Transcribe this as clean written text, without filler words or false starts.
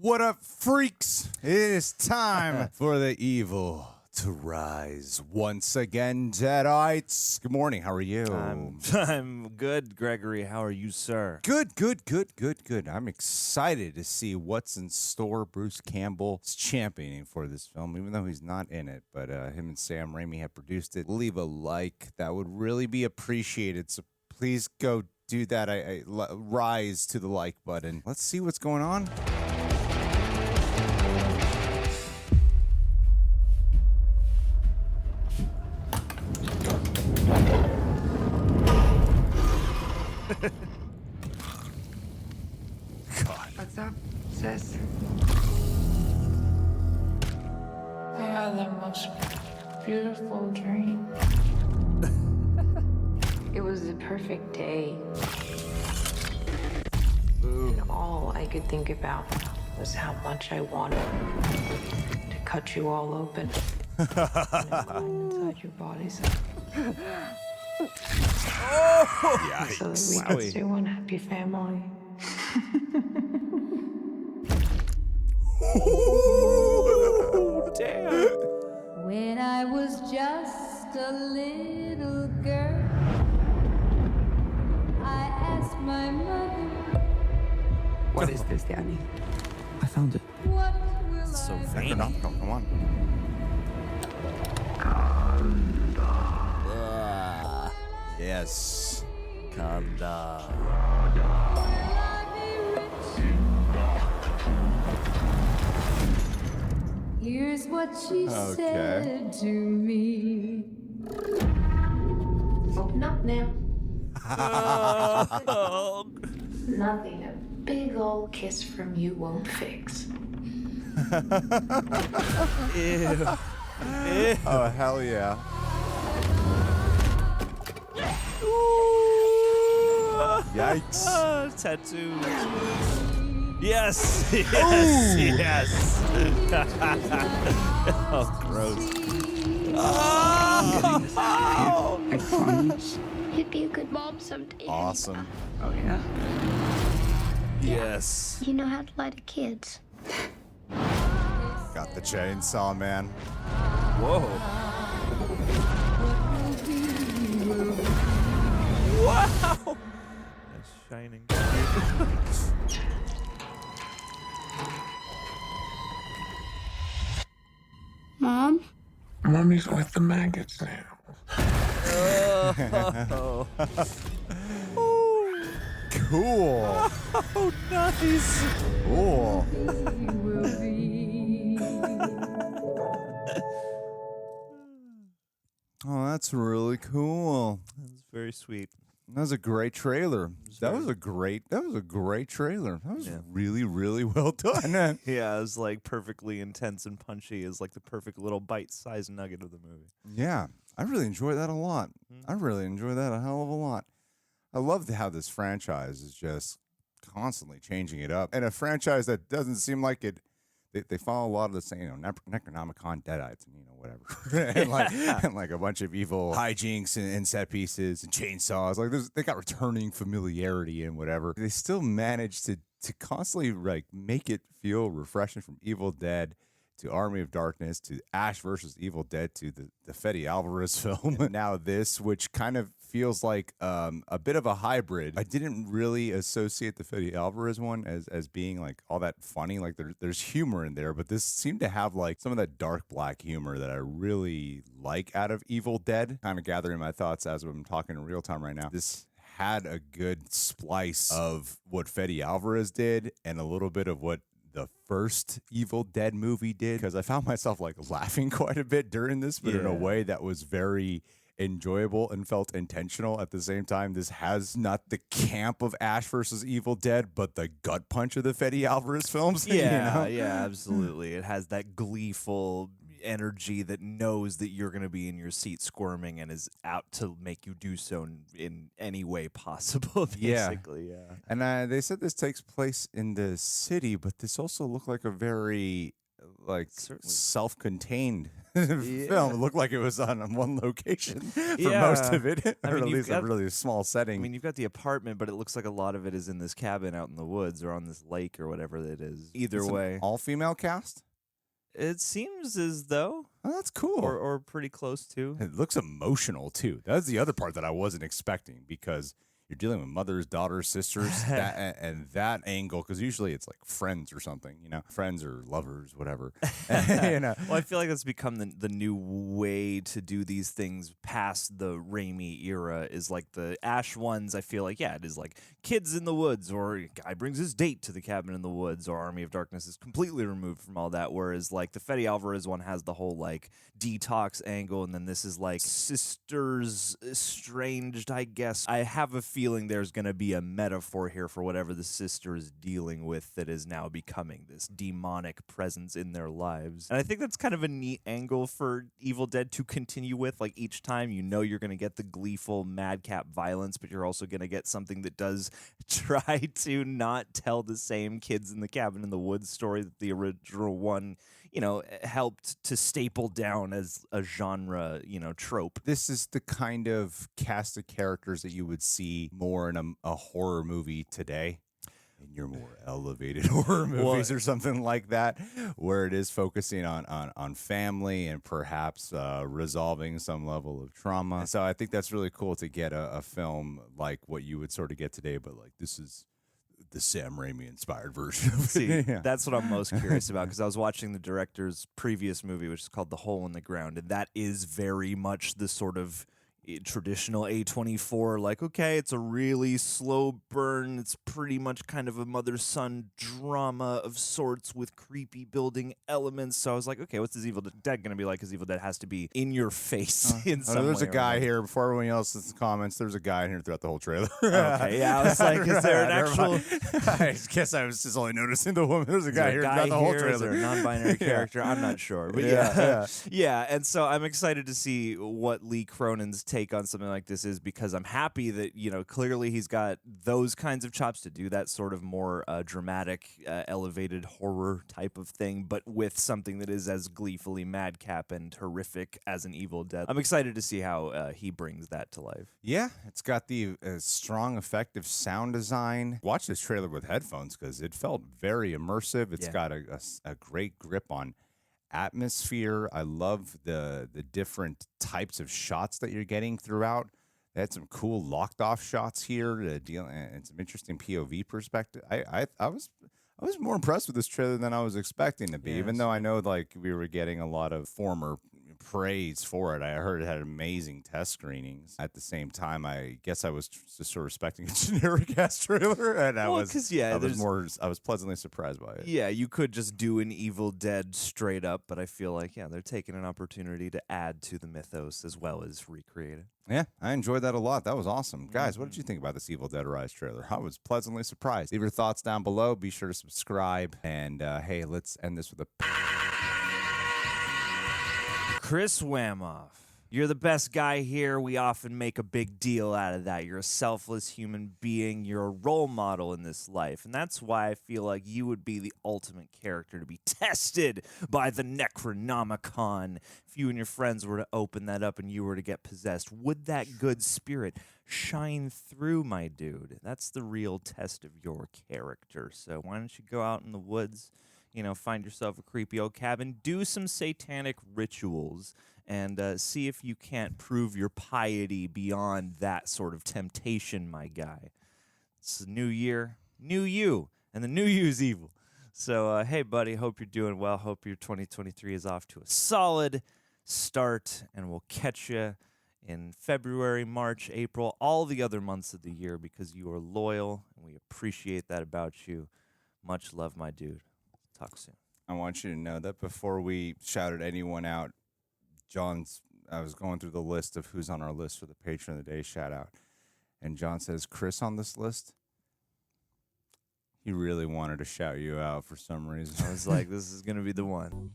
What up, freaks? It is time for the evil to rise once again, Deadites. Good morning. How are you? I'm good, Gregory. How are you, sir? Good. I'm excited to see what's in store. Bruce Campbell is championing for this film, even though he's not in it. But him and Sam Raimi have produced it. Leave a like. That would really be appreciated. So please go do that. Rise to the like button. Let's see what's going on. God. What's up, sis? I had the most beautiful dream. It was the perfect day. And all I could think about was how much I wanted to cut you all open and climb inside your bodies. So that we could stay one happy family. Oh, damn. When I was just a little girl, I asked my mother, What is this, Daddy? I found it. what will So I veiny. Come on. Yes. Kanda. be rich? Here's what she said to me. Open up now. Oh, Nothing a big old kiss from you won't fix. ew. Oh, hell yeah. Yikes. Tattoos. Yes. Yes. Oh, gross. Oh. I promise. You'd be a good mom someday. Awesome. Oh, yeah? Yes. You know how to lie to kids. Got the chainsaw, man. Whoa. Wow. That's shining. Mom? Mommy's with the maggots now. Oh. Cool. Oh, nice. Cool. will be. Oh, that's really cool. That's very sweet. That was a great trailer. That was a great trailer. That was really, really well done. Yeah, it was like perfectly intense and punchy. It's like the perfect little bite-sized nugget of the movie. Yeah, I really enjoyed that a lot. I really enjoyed that a hell of a lot. I love how this franchise is just constantly changing it up. And a franchise that doesn't seem like it, they follow a lot of the same, Necronomicon, Deadites, and whatever. and like a bunch of evil hijinks and set pieces and chainsaws. Like they got returning familiarity and whatever. They still manage to constantly like make it feel refreshing, from Evil Dead to Army of Darkness to Ash versus Evil Dead to the Fede Alvarez film. Now this, which kind of feels like a bit of a hybrid. I didn't really associate the Fede Alvarez one as being like all that funny. Like there's humor in there, but this seemed to have like some of that dark black humor that I really like out of Evil Dead. Kind of gathering my thoughts as I'm talking in real time right now. This had a good splice of what Fede Alvarez did and a little bit of what the first Evil Dead movie did, because I found myself like laughing quite a bit during this, but in a way that was very enjoyable and felt intentional at the same time. This has not the camp of Ash versus Evil Dead, but the gut punch of the Fede Alvarez films. Yeah, yeah, absolutely. It has that gleeful energy that knows that you're going to be in your seat squirming and is out to make you do so in any way possible, basically. Yeah. And they said this takes place in the city, but this also looked like a very like Certainly. self-contained film. It looked like it was on one location for most of it, or at least a really small setting. I mean, you've got the apartment, but it looks like a lot of it is in this cabin out in the woods or on this lake or whatever it is. Either way. All-female cast? It seems as though. Oh, that's cool. Or pretty close to. It looks emotional, too. That's the other part that I wasn't expecting, because you're dealing with mothers, daughters, sisters, and that angle, because usually it's like friends or something, friends or lovers, whatever. Well, I feel like that's become the new way to do these things past the Raimi era, is like the Ash ones. I feel like, it is like kids in the woods, or guy brings his date to the cabin in the woods, or Army of Darkness is completely removed from all that, whereas like the Fede Alvarez one has the whole like detox angle, and then this is like sisters estranged, I guess. I have a feeling there's going to be a metaphor here for whatever the sister is dealing with that is now becoming this demonic presence in their lives. And I think that's kind of a neat angle for Evil Dead to continue with. Like, each time you're going to get the gleeful madcap violence, but you're also going to get something that does try to not tell the same kids in the cabin in the woods story that the original one helped to staple down as a genre, trope. This is the kind of cast of characters that you would see more in a horror movie today. In your more elevated horror movies or something like that, where it is focusing on family and perhaps resolving some level of trauma. So I think that's really cool to get a film like what you would sort of get today, but like this is the Sam Raimi inspired version of it. See, that's what I'm most curious about, because I was watching the director's previous movie, which is called The Hole in the Ground, and that is very much the sort of traditional A24, like, okay, it's a really slow burn. It's pretty much kind of a mother-son drama of sorts with creepy building elements. So I was like, okay, what's this Evil Dead going to be like? Because Evil Dead has to be in your face in some way. There's a guy here, before everyone else in the comments, there's a guy in here throughout the whole trailer. Okay, I was like, is there an actual... I guess I was just only noticing the woman. There's a guy here throughout the whole trailer. Is there a non-binary character? I'm not sure. But yeah, and so I'm excited to see what Lee Cronin's take on something like this is, because I'm happy that clearly he's got those kinds of chops to do that sort of more dramatic, elevated horror type of thing, but with something that is as gleefully madcap and horrific as an Evil Dead. I'm excited to see how he brings that to life. Yeah, it's got the strong, effective sound design. Watch this trailer with headphones, because it felt very immersive. It's got a great grip on atmosphere. I love the different types of shots that you're getting throughout. They had some cool locked off shots here to deal, and some interesting POV perspective. I was more impressed with this trailer than I was expecting to be, even though I know like we were getting a lot of former praise for it. I heard it had amazing test screenings. At the same time, I guess I was just sort of expecting a generic ass trailer, and I was pleasantly surprised by it. Yeah, you could just do an Evil Dead straight up, but I feel like they're taking an opportunity to add to the mythos as well as recreate it. Yeah, I enjoyed that a lot. That was awesome. Guys, what did you think about this Evil Dead Rise trailer? I was pleasantly surprised. Leave your thoughts down below. Be sure to subscribe. And hey, let's end this with a... Chris Wamoff, you're the best guy here. We often make a big deal out of that. You're a selfless human being. You're a role model in this life. And that's why I feel like you would be the ultimate character to be tested by the Necronomicon. If you and your friends were to open that up and you were to get possessed, would that good spirit shine through, my dude? That's the real test of your character. So why don't you go out in the woods, find yourself a creepy old cabin, do some satanic rituals, and see if you can't prove your piety beyond that sort of temptation, my guy. It's a new year, new you, and the new you's evil. So, hey, buddy, hope you're doing well. Hope your 2023 is off to a solid start, and we'll catch you in February, March, April, all the other months of the year, because you are loyal, and we appreciate that about you. Much love, my dude. Talk soon. I want you to know that before we shouted anyone out, I was going through the list of who's on our list for the Patron of the Day shout out, and John says, Chris on this list? He really wanted to shout you out for some reason. I was like, this is going to be the one.